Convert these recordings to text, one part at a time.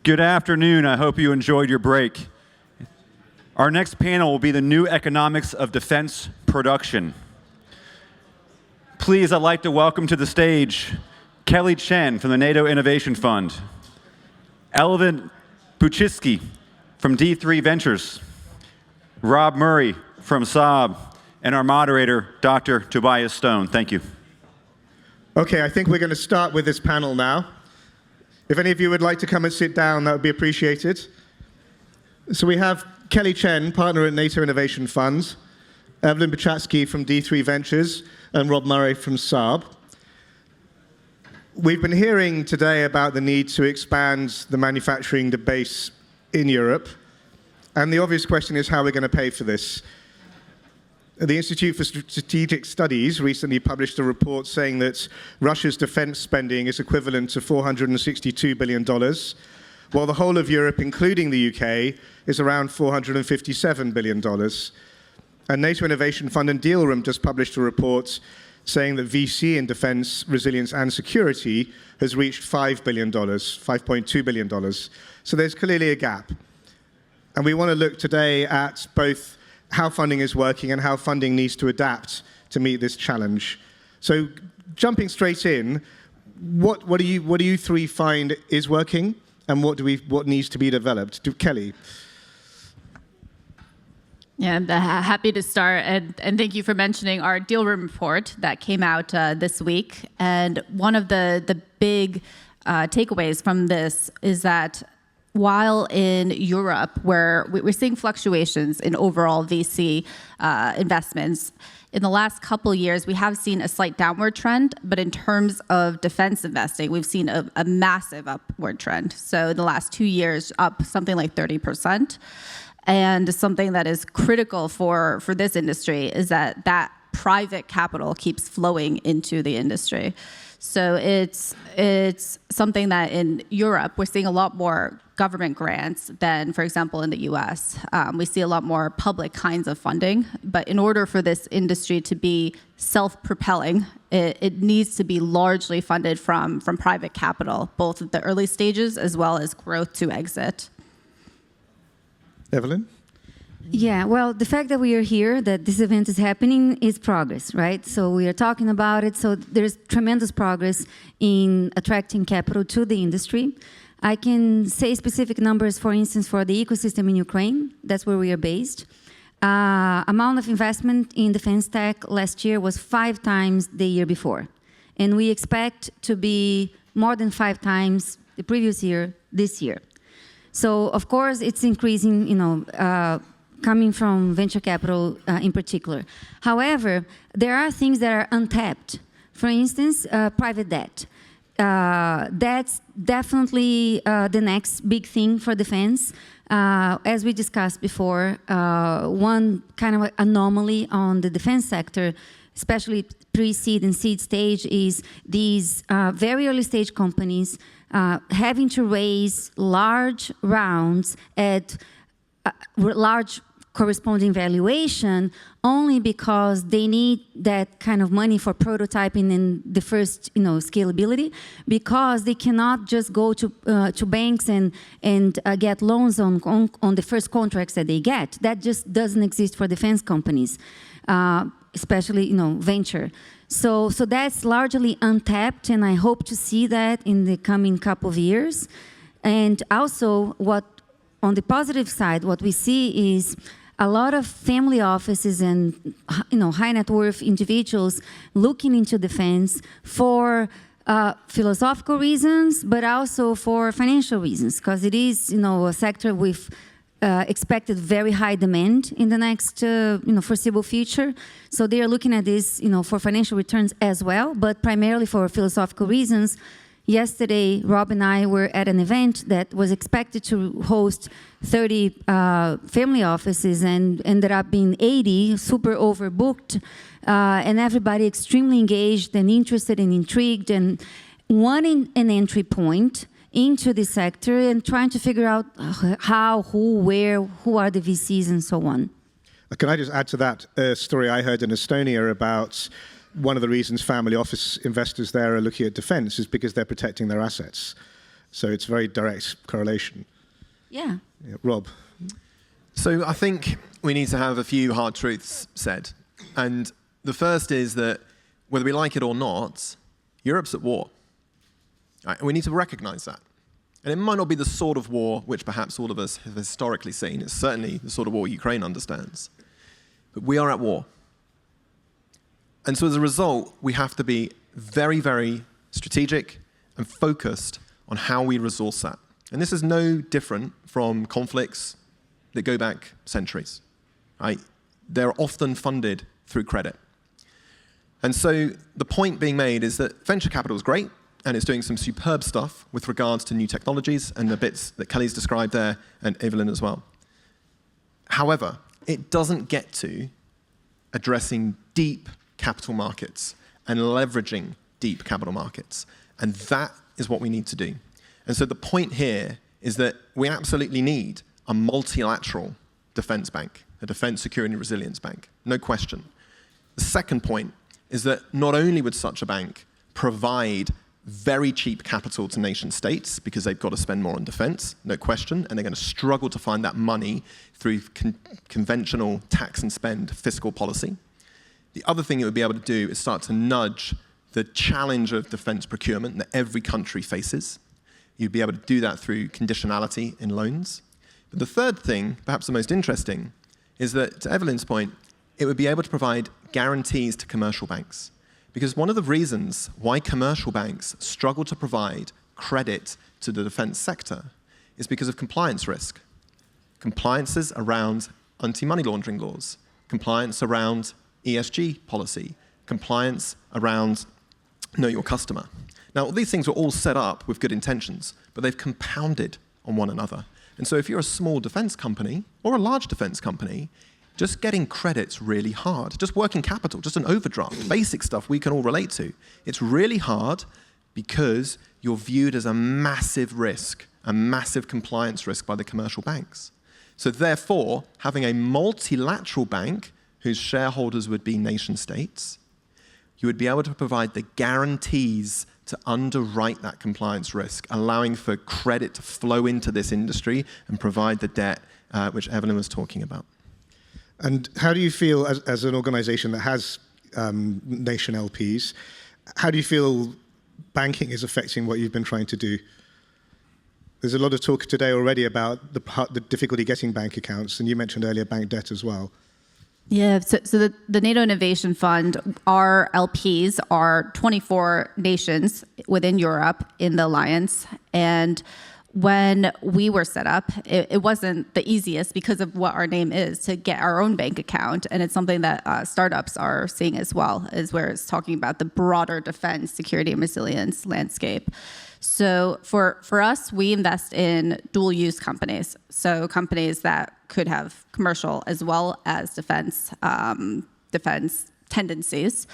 Good afternoon. I hope you enjoyed your break. Our next panel will be the new economics of defense production. Please, I'd like to welcome to the stage Kelly Chen from the NATO Innovation Fund, Eveline Buchatskiy from D3 Ventures, Rob Murray from Saab, and our moderator, Dr. Tobias Stone. Thank you. Okay, I think we're going to start with this panel now. If any of you would like to come and sit down, that would be appreciated. So we have Kelly Chen, partner at NATO Innovation Fund, Eveline Buchatskiy from D3 Ventures, and Rob Murray from Saab. We've been hearing today about the need to expand the manufacturing base in Europe, and the obvious question is how we're going to pay for this. The Institute for Strategic Studies recently published a report saying that Russia's defense spending is equivalent to $462 billion, while the whole of Europe, including the UK, is around $457 billion. And NATO Innovation Fund and Deal Room just published a report saying that VC in defense, resilience, and security has reached $5 billion, $5.2 billion. So there's clearly a gap. And we want to look today at both how funding is working and how funding needs to adapt to meet this challenge. So jumping straight in, what do you three find is working, and what needs to be developed? Kelly. Yeah, I'm happy to start, and thank you for mentioning our Deal Room report that came out this week. And one of the big takeaways from this is that while in Europe, where we're seeing fluctuations in overall VC investments, in the last couple of years, we have seen a slight downward trend, but in terms of defense investing, we've seen a massive upward trend. So in the last 2 years, up something like 30%. And something that is critical for this industry is that private capital keeps flowing into the industry. So it's something that in Europe, we're seeing a lot more government grants than, for example, in the US. We see a lot more public kinds of funding. But in order for this industry to be self-propelling, it needs to be largely funded from private capital, both at the early stages as well as growth to exit. Eveline? Yeah, well, the fact that we are here, that this event is happening, is progress, right? So we are talking about it. So there's tremendous progress in attracting capital to the industry. I can say specific numbers, for instance, for the ecosystem in Ukraine. That's where we are based. Amount of investment in defense tech last year was 5 times the year before. And we expect to be more than 5 times the previous year this year. So, of course, it's increasing, coming from venture capital in particular. However, there are things that are untapped. For instance, private debt. That's definitely the next big thing for defense. As we discussed before, one kind of anomaly on the defense sector, especially pre-seed and seed stage, is these very early stage companies having to raise large rounds at large corresponding valuation only because they need that kind of money for prototyping and the first, scalability, because they cannot just go to banks and get loans on the first contracts that they get. That just doesn't exist for defense companies, especially, venture. So that's largely untapped, and I hope to see that in the coming couple of years. And also, on the positive side, what we see is a lot of family offices and high net worth individuals looking into defense for philosophical reasons, but also for financial reasons, because it is a sector with expected very high demand in the next foreseeable future. So they are looking at this for financial returns as well, but primarily for philosophical reasons. Yesterday, Rob and I were at an event that was expected to host 30 family offices and ended up being 80, super overbooked, and everybody extremely engaged and interested and intrigued and wanting an entry point into the sector and trying to figure out how, who, where, who are the VCs and so on. Can I just add to that story I heard in Estonia about one of the reasons family office investors there are looking at defense is because they're protecting their assets. So it's very direct correlation. Yeah. Yeah, Rob. So I think we need to have a few hard truths said. And the first is that whether we like it or not, Europe's at war. Right? And we need to recognize that. And it might not be the sort of war which perhaps all of us have historically seen. It's certainly the sort of war Ukraine understands. But we are at war. And so as a result, we have to be very, very strategic and focused on how we resource that. And this is no different from conflicts that go back centuries. Right? They're often funded through credit. And so the point being made is that venture capital is great, and it's doing some superb stuff with regards to new technologies and the bits that Kelly's described there, and Eveline as well. However, it doesn't get to addressing deep capital markets and leveraging deep capital markets. And that is what we need to do. And so the point here is that we absolutely need a multilateral defense bank, a defense security and resilience bank, no question. The second point is that not only would such a bank provide very cheap capital to nation states because they've got to spend more on defense, no question, and they're going to struggle to find that money through conventional tax and spend fiscal policy. The other thing it would be able to do is start to nudge the challenge of defense procurement that every country faces. You'd be able to do that through conditionality in loans. But the third thing, perhaps the most interesting, is that, to Eveline's point, it would be able to provide guarantees to commercial banks. Because one of the reasons why commercial banks struggle to provide credit to the defense sector is because of compliance risk. Compliances around anti-money laundering laws, compliance around ESG policy, compliance around know your customer. Now, these things were all set up with good intentions, but they've compounded on one another. And so if you're a small defense company or a large defense company, just getting credit's really hard. Just working capital, just an overdraft, basic stuff we can all relate to. It's really hard because you're viewed as a massive risk, a massive compliance risk by the commercial banks. So therefore, having a multilateral bank whose shareholders would be nation states, you would be able to provide the guarantees to underwrite that compliance risk, allowing for credit to flow into this industry and provide the debt which Eveline was talking about. And how do you feel, as an organization that has nation LPs, how do you feel banking is affecting what you've been trying to do? There's a lot of talk today already about the difficulty getting bank accounts, and you mentioned earlier bank debt as well. Yeah, so the NATO Innovation Fund, our LPs are 24 nations within Europe in the alliance, and when we were set up, it wasn't the easiest because of what our name is to get our own bank account. And it's something that startups are seeing as well, is where it's talking about the broader defense, security, and resilience landscape. So for us, we invest in dual use companies. So companies that could have commercial as well as defense tendencies.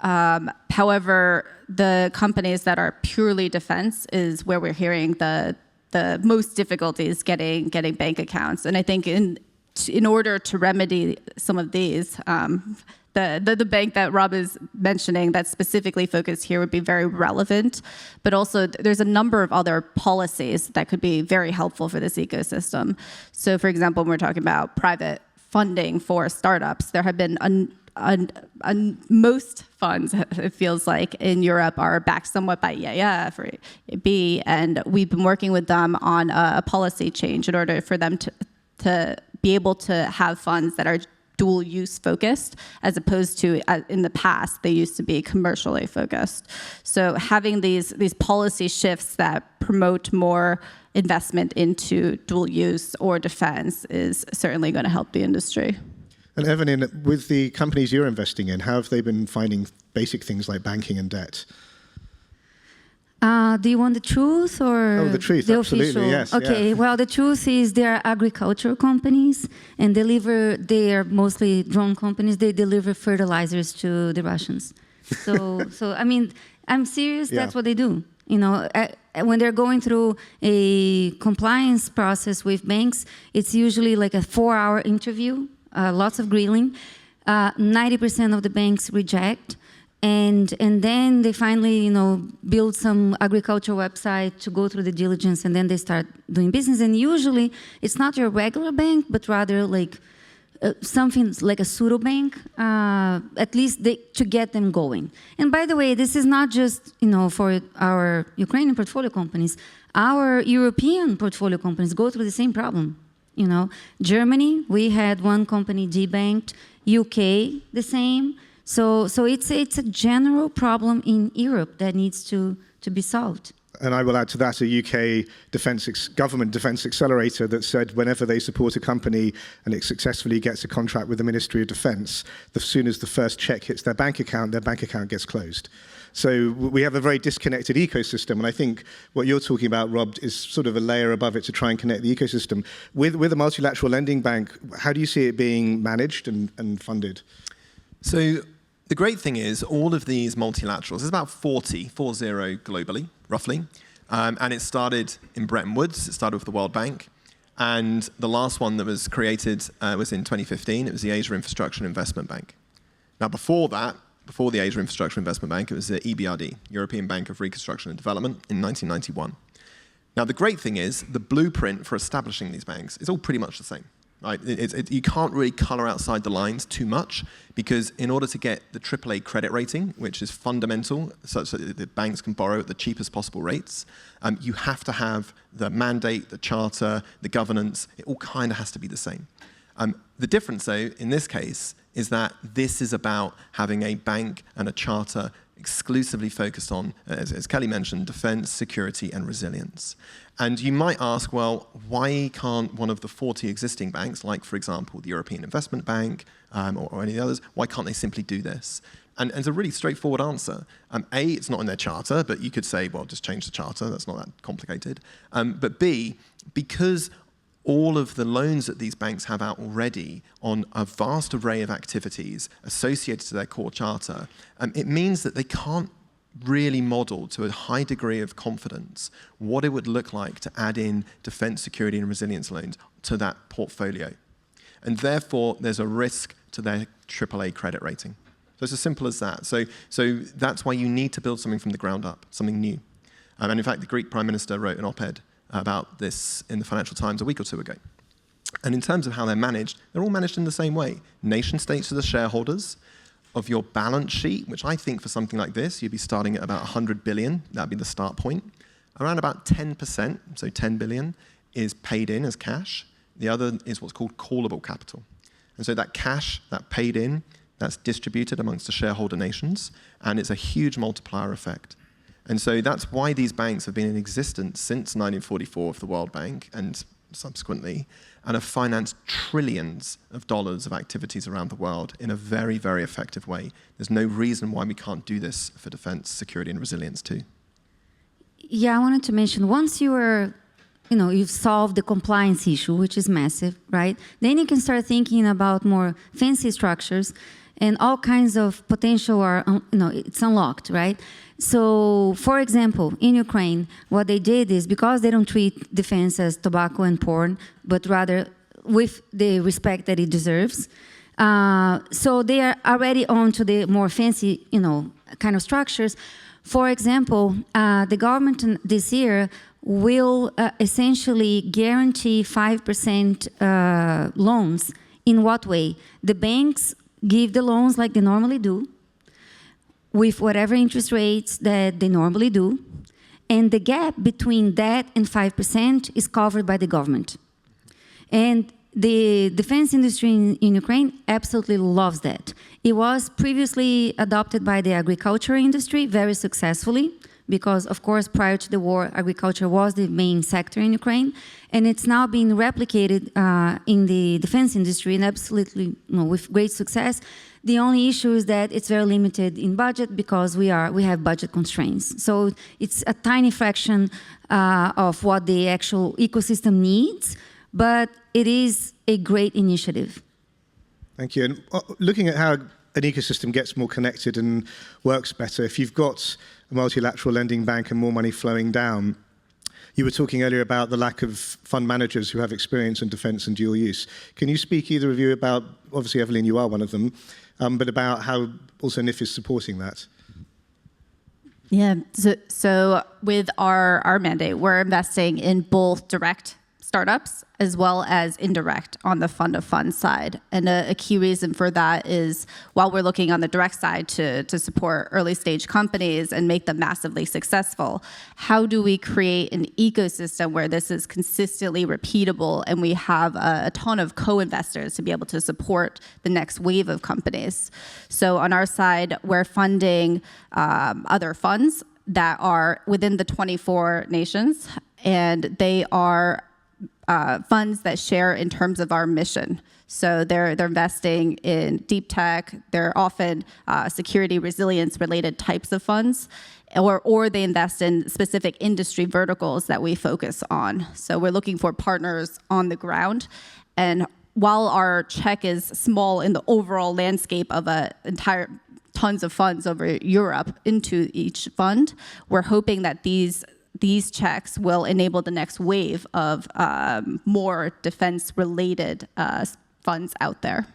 However, the companies that are purely defense is where we're hearing the most difficulties getting bank accounts. And I think in order to remedy some of these, the bank that Rob is mentioning that's specifically focused here would be very relevant. But also there's a number of other policies that could be very helpful for this ecosystem. So for example, when we're talking about private funding for startups, there have been most funds, it feels like, in Europe are backed somewhat by EIF or EIB, and we've been working with them on a policy change in order for them to be able to have funds that are dual use focused, as opposed to in the past they used to be commercially focused. So having these policy shifts that promote more investment into dual use or defense is certainly going to help the industry. And Eveline, with the companies you're investing in, how have they been finding basic things like banking and debt? Do you want the truth or the truth? The Absolutely, official? yes. Okay. Yeah. Well, the truth is they are agricultural companies and they are mostly drone companies. They deliver fertilizers to the Russians. So I mean, I'm serious. Yeah. That's what they do. You know, when they're going through a compliance process with banks, it's usually like a 4-hour interview, lots of grilling. 90% of the banks reject. And then they finally, build some agriculture website to go through the diligence, and then they start doing business. And usually, it's not your regular bank, but rather like something like a pseudo bank, at least to get them going. And by the way, this is not just for our Ukrainian portfolio companies. Our European portfolio companies go through the same problem. Germany, we had one company debanked. UK, the same. So it's a general problem in Europe that needs to be solved. And I will add to that a UK government defence accelerator that said whenever they support a company and it successfully gets a contract with the Ministry of Defence, as soon as the first check hits their bank account gets closed. So we have a very disconnected ecosystem, and I think what you're talking about, Rob, is sort of a layer above it to try and connect the ecosystem. With a multilateral lending bank, how do you see it being managed and funded? So the great thing is all of these multilaterals, there's about 40 globally, roughly. And it started in Bretton Woods. It started with the World Bank. And the last one that was created was in 2015. It was the Asia Infrastructure and Investment Bank. Now, before the Asia Infrastructure Investment Bank, it was the EBRD, European Bank of Reconstruction and Development, in 1991. Now, the great thing is the blueprint for establishing these banks is all pretty much the same. Right? You can't really color outside the lines too much, because in order to get the AAA credit rating, which is fundamental, such that the banks can borrow at the cheapest possible rates, you have to have the mandate, the charter, the governance. It all kind of has to be the same. The difference, though, in this case, is that this is about having a bank and a charter exclusively focused on, as Kelly mentioned, defense, security, and resilience. And you might ask, well, why can't one of the 40 existing banks, like, for example, the European Investment Bank or any of the others, why can't they simply do this? And it's a really straightforward answer. A, it's not in their charter, but you could say, well, just change the charter. That's not that complicated. But B, because all of the loans that these banks have out already on a vast array of activities associated to their core charter, it means that they can't really model to a high degree of confidence what it would look like to add in defense, security, and resilience loans to that portfolio. And therefore, there's a risk to their AAA credit rating. So it's as simple as that. So that's why you need to build something from the ground up, something new. And in fact, the Greek Prime Minister wrote an op-ed about this in the Financial Times a week or two ago. And in terms of how they're all managed in the same way. Nation states are the shareholders of your balance sheet, which I think for something like this, you'd be starting at about 100 billion. That'd be the start point. Around about 10%, so 10 billion, is paid in as cash. The other is what's called callable capital. And so that cash, that paid in, that's distributed amongst the shareholder nations, and it's a huge multiplier effect. And so that's why these banks have been in existence since 1944 of the World Bank and subsequently, and have financed trillions of dollars of activities around the world in a very, very effective way. There's no reason why we can't do this for defense, security, and resilience too. Yeah, I wanted to mention, once you've solved the compliance issue, which is massive, right? Then you can start thinking about more fancy structures, and all kinds of potential it's unlocked, right? So, for example, in Ukraine, what they did is, because they don't treat defense as tobacco and porn, but rather with the respect that it deserves, so they are already on to the more fancy, kind of structures. For example, the government this year will essentially guarantee 5% loans. In what way? The banks give the loans like they normally do, with whatever interest rates that they normally do, and the gap between that and 5% is covered by the government. And the defense industry in Ukraine absolutely loves that. It was previously adopted by the agriculture industry very successfully, because, of course, prior to the war, agriculture was the main sector in Ukraine, and it's now being replicated in the defense industry, and absolutely with great success. The only issue is that it's very limited in budget, because we have budget constraints. So it's a tiny fraction of what the actual ecosystem needs, but it is a great initiative. Thank you. And looking at how an ecosystem gets more connected and works better, if you've got a multilateral lending bank and more money flowing down, you were talking earlier about the lack of fund managers who have experience in defense and dual use. Can you speak, either of you, about, obviously, Eveline, you are one of them, but about how also NIF is supporting that? Yeah. So with our mandate, we're investing in both direct startups as well as indirect on the fund of funds side. And a key reason for that is while we're looking on the direct side to support early stage companies and make them massively successful, how do we create an ecosystem where this is consistently repeatable and we have a ton of co-investors to be able to support the next wave of companies? So on our side, we're funding other funds that are within the 24 nations, and they are funds that share in terms of our mission. So they're investing in deep tech. They're often security resilience related types of funds, or they invest in specific industry verticals that we focus on. So we're looking for partners on the ground. And while our check is small in the overall landscape of tons of funds over Europe into each fund, we're hoping that these checks will enable the next wave of more defense-related funds out there.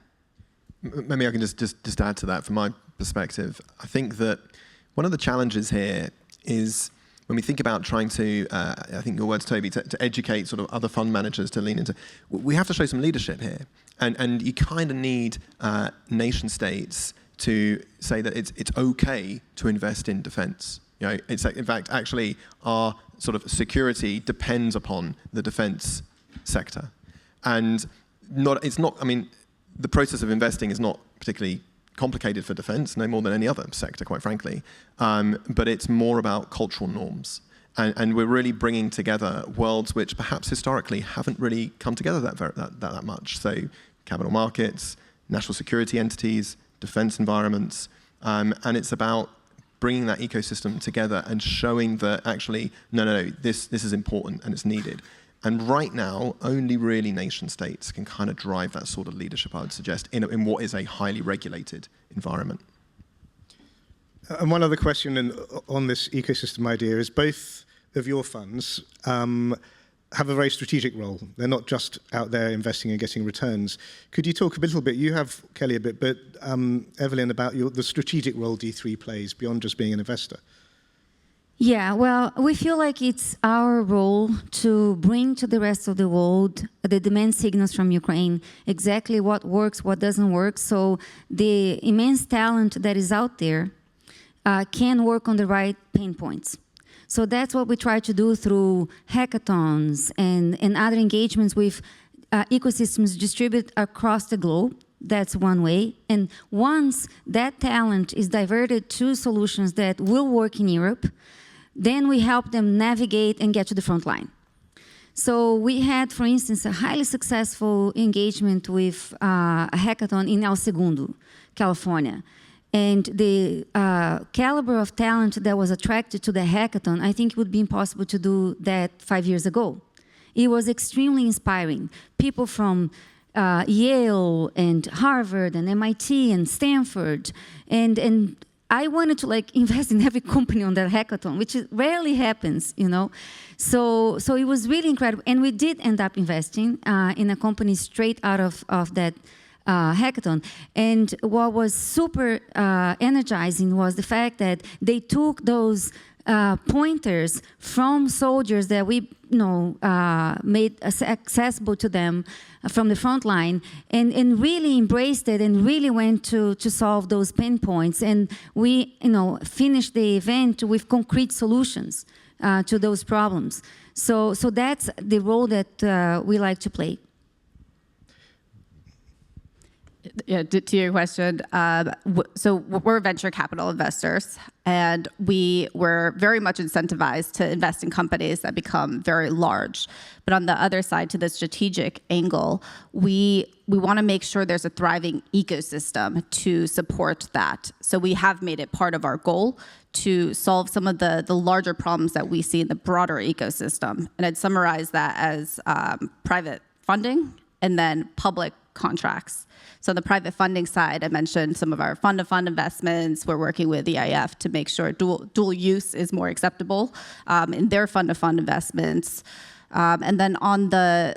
Maybe I can just add to that from my perspective. I think that one of the challenges here is when we think about trying to, I think your words, Toby, to educate sort of other fund managers to lean into, we have to show some leadership here. And you kind of need nation states to say that it's okay to invest in defense. You know, it's in fact actually our sort of security depends upon the defense sector, and I mean, the process of investing is not particularly complicated for defense, no more than any other sector, quite frankly. But it's more about cultural norms, and we're really bringing together worlds which perhaps historically haven't really come together that much. So, capital markets, national security entities, defense environments, and it's about bringing that ecosystem together and showing that actually, no, this is important and it's needed. And right now, only really nation states can kind of drive that sort of leadership, I would suggest, in what is a highly regulated environment. And one other question on this ecosystem idea is both of your funds have a very strategic role. They're not just out there investing and getting returns. Could you talk a little bit, you have, Kelly, a bit, but Eveline, about the strategic role D3 plays beyond just being an investor? Yeah, well, we feel like it's our role to bring to the rest of the world the demand signals from Ukraine, exactly what works, what doesn't work, so the immense talent that is out there can work on the right pain points. So that's what we try to do through hackathons and other engagements with ecosystems distributed across the globe. That's one way. And once that talent is diverted to solutions that will work in Europe, then we help them navigate and get to the front line. So we had, for instance, a highly successful engagement with a hackathon in El Segundo, California. And the caliber of talent that was attracted to the hackathon, I think it would be impossible to do that 5 years ago. It was extremely inspiring. People from Yale and Harvard and MIT and Stanford. And I wanted to invest in every company on that hackathon, which rarely happens, you know. So it was really incredible. And we did end up investing in a company straight out of that hackathon. And what was super energizing was the fact that they took those pointers from soldiers that we made accessible to them from the front line and really embraced it and really went to solve those pain points. And we finished the event with concrete solutions to those problems. So that's the role that we like to play. Yeah, to your question, so we're venture capital investors, and we were very much incentivized to invest in companies that become very large. But on the other side, to the strategic angle, we want to make sure there's a thriving ecosystem to support that. So we have made it part of our goal to solve some of the larger problems that we see in the broader ecosystem. And I'd summarize that as private funding and then public contracts. So on the private funding side, I mentioned some of our fund-to-fund investments. We're working with the EIF to make sure dual use is more acceptable in their fund-to-fund investments. And then on the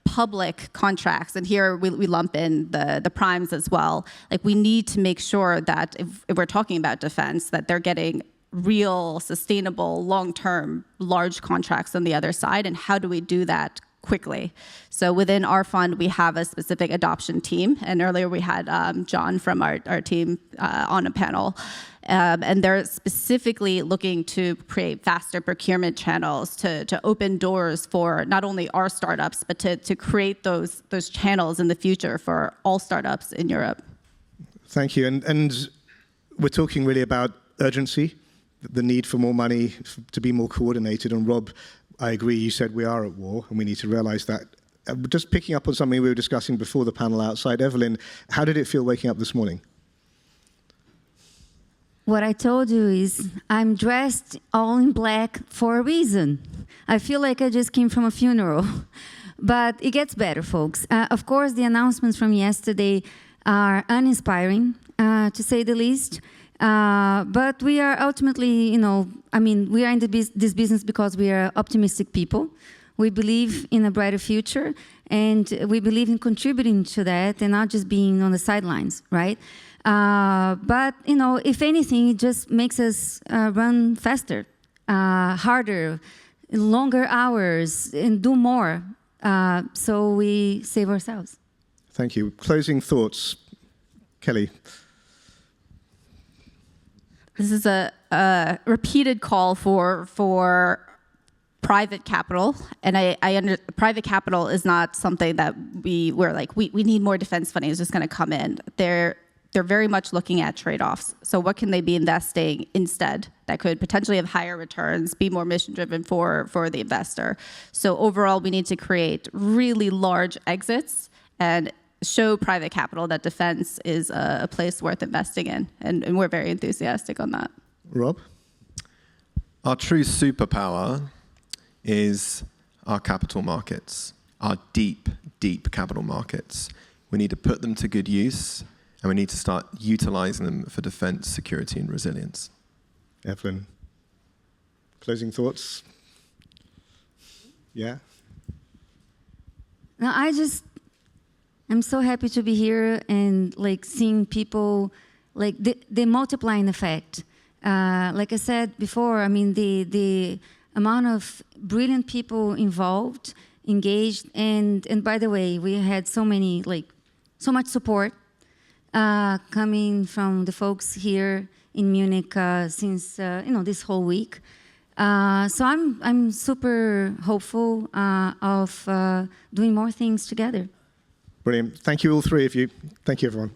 public contracts, and here we lump in the primes as well, we need to make sure that if we're talking about defense, that they're getting real, sustainable, long-term, large contracts on the other side, and how do we do that quickly? So within our fund, we have a specific adoption team, and earlier we had John from our team on a panel, and they're specifically looking to create faster procurement channels to open doors for not only our startups, but to create those channels in the future for all startups in Europe. Thank you. And we're talking really about urgency, the need for more money, to be more coordinated. And Rob, I agree, you said we are at war, and we need to realize that. Just picking up on something we were discussing before the panel outside, Eveline, how did it feel waking up this morning? What I told you is I'm dressed all in black for a reason. I feel like I just came from a funeral. But it gets better, folks. Of course, the announcements from yesterday are uninspiring, to say the least. But we are ultimately, we are in this business because we are optimistic people. We believe in a brighter future, and we believe in contributing to that and not just being on the sidelines, right? But, if anything, it just makes us run faster, harder, longer hours, and do more, so we save ourselves. Thank you. Closing thoughts. Kelly. This is a repeated call for private capital, and private capital is not something that we're like, we need more defense funding, it's just going to come in. They're very much looking at trade-offs. So what can they be investing instead that could potentially have higher returns, be more mission-driven for the investor? So overall, we need to create really large exits and show private capital that defense is a place worth investing in. And we're very enthusiastic on that. Rob? Our true superpower is our capital markets, our deep, deep capital markets. We need to put them to good use, and we need to start utilizing them for defense, security, and resilience. Eveline, closing thoughts? Yeah? No, I'm so happy to be here and seeing people, the multiplying effect. Like I said before, the amount of brilliant people involved, engaged, and by the way, we had so much support coming from the folks here in Munich since this whole week. So I'm super hopeful of doing more things together. Brilliant. Thank you, all three of you. Thank you, everyone.